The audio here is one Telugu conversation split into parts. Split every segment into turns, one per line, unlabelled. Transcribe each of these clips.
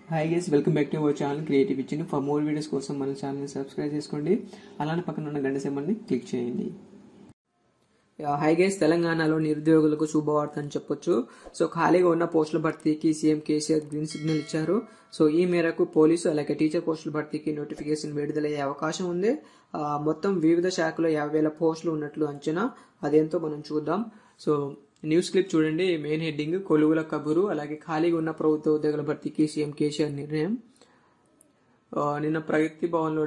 Hi guys, welcome back to our channel creative ఇచ్చిన. ఫర్ మోర్ వీడియోస్ కోసం మన ఛానల్ని సబ్స్క్రైబ్ చేసుకోండి. అలానే పక్కన ఉన్న గంట సింబల్ని క్లిక్ చేయండి. హాయ్ గైస్, తెలంగాణలో నిరుద్యోగులకు శుభవార్త అని చెప్పొచ్చు. సో ఖాళీగా ఉన్న పోస్టుల భర్తీకి సీఎం కేసీఆర్ గ్రీన్ సిగ్నల్ ఇచ్చారు. సో ఈ మేరకు పోలీసు అలాగే టీచర్ పోస్టుల భర్తీకి నోటిఫికేషన్ విడుదలయ్యే అవకాశం ఉంది. మొత్తం వివిధ శాఖలో 50,000 పోస్టులు ఉన్నట్లు అంచనా. అదేంతో మనం చూద్దాం. సో న్యూస్ క్లిప్ చూడండి. మెయిన్ హెడ్డింగ్ కొలువుల కబురు. అలాగే ఖాళీగా ఉన్న ప్రభుత్వ ఉద్యోగుల భర్తీకి సీఎం కేసీఆర్ నిర్ణయం. నిన్న ప్రగతి భవన్లో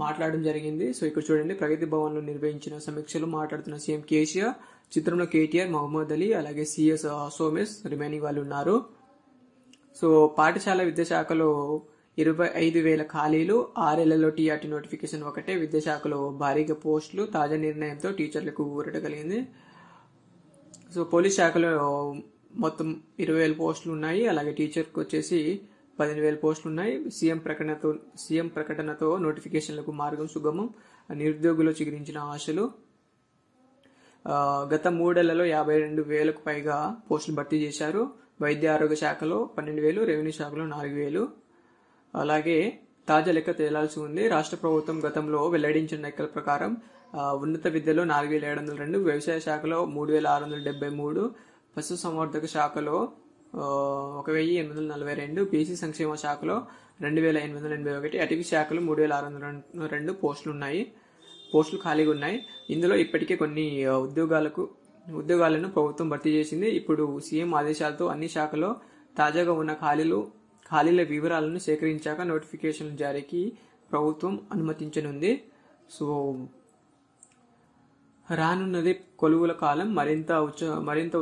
మాట్లాడడం జరిగింది. సో ఇక్కడ చూడండి, ప్రగతి భవన్లో నిర్వహించిన సమీక్షలో మాట్లాడుతున్న సీఎం కేసీఆర్, చిత్రంలో కేటీఆర్, మహమ్మద్ అలీ, అలాగే సిఎస్ సోమేష్ రిమైనింగ్ వాళ్ళు ఉన్నారు. సో పాఠశాల విద్యాశాఖలో 25,000 ఖాళీలు, 6 ఏళ్లలో టీఆర్టీ నోటిఫికేషన్ ఒకటే. విద్యాశాఖలో భారీగా పోస్టులు. తాజా నిర్ణయంతో టీచర్లకు ఊరట కలిగింది. సో పోలీస్ శాఖలో మొత్తం 20,000 పోస్టులు ఉన్నాయి. అలాగే టీచర్కి వచ్చేసి 15,000 పోస్టులు ఉన్నాయి. సీఎం ప్రకటనతో నోటిఫికేషన్లకు మార్గం సుగమం. నిరుద్యోగులు చిగురించిన ఆశలు. గత 3 ఏళ్లలో 52,000కు పైగా పోస్టులు భర్తీ చేశారు. వైద్య ఆరోగ్య శాఖలో 12,000, రెవెన్యూ శాఖలో 4,000. అలాగే తాజా లెక్క తేలాల్సి ఉంది. రాష్ట్ర ప్రభుత్వం గతంలో వెల్లడించిన లెక్కల ప్రకారం ఉన్నత విద్యలో 4,702, వ్యవసాయ శాఖలో 3,673, పశు సంవర్ధక శాఖలో 1,842, బీసీ సంక్షేమ శాఖలో 2,881, అటవీ శాఖలో 3,602 పోస్టులు ఖాళీగా ఉన్నాయి. ఇందులో ఇప్పటికే కొన్ని ఉద్యోగాలను ప్రభుత్వం భర్తీ చేసింది. ఇప్పుడు సీఎం ఆదేశాలతో అన్ని శాఖల్లో తాజాగా ఉన్న ఖాళీల వివరాలను సేకరించాక నోటిఫికేషన్ జారీకి ప్రభుత్వం అనుమతించనుంది. సో రానున్నది కొలువుల కాలం. మరింత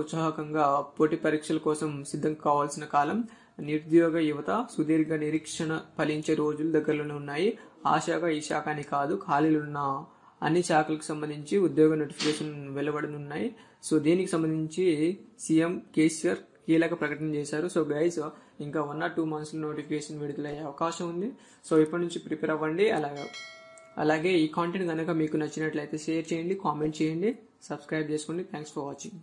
ఉత్సాహకంగా పోటీ పరీక్షల కోసం సిద్ధం కావాల్సిన కాలం. నిరుద్యోగ యువత సుదీర్ఘ నిరీక్షణ ఫలించే రోజులు దగ్గరలోనే ఉన్నాయి. ఆ శాఖ ఈ శాఖ అని కాదు, ఖాళీలున్న అన్ని శాఖలకు సంబంధించి ఉద్యోగ నోటిఫికేషన్ వెలువడనున్నాయి. సో దీనికి సంబంధించి సీఎం కేసీఆర్ కీలక ప్రకటన చేశారు. సో గైస్, ఇంకా 1 or 2 months నోటిఫికేషన్ విడుదలయ్యే అవకాశం ఉంది. సో ఇప్పటి నుంచి ప్రిపేర్ అవ్వండి. అలాగే ఈ కాంటెంట్ కనుక మీకు నచ్చినట్లయితే షేర్ చేయండి, కామెంట్ చేయండి, సబ్స్క్రైబ్ చేసుకోండి. Thanks for watching.